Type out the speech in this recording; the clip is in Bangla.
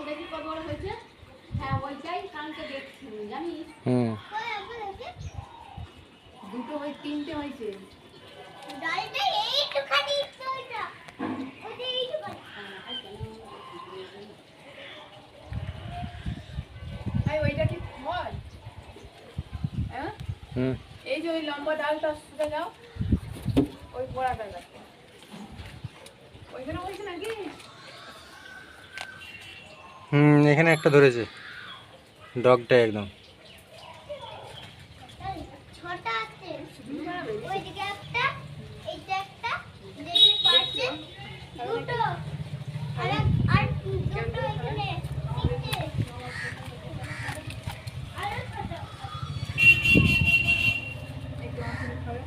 দেখি কত বড় হয়েছে। হ্যাঁ ওইটাই কালকে দেখছি জানিস। দুটো হয় তিনটে হয়েছে। ডালটা এইটুখানি তো এটা। ওটা এইটুখানি। ভাই ওইটা কি হয়? হ্যাঁ? এই যে ওই লম্বা ডালটা শুধু যাও। ওই বড়াটা দেখো। ওইখানে হয়েছে নাকি? এখানে একটা ধরেছে ডগটা একদম। ছটা আছে। ওইদিকে একটা, এইটা একটা, দেখতে পাচ্ছেন? দুটো। আর দুটো এখানে। তিনটে। আর একটা। একটু খাবে।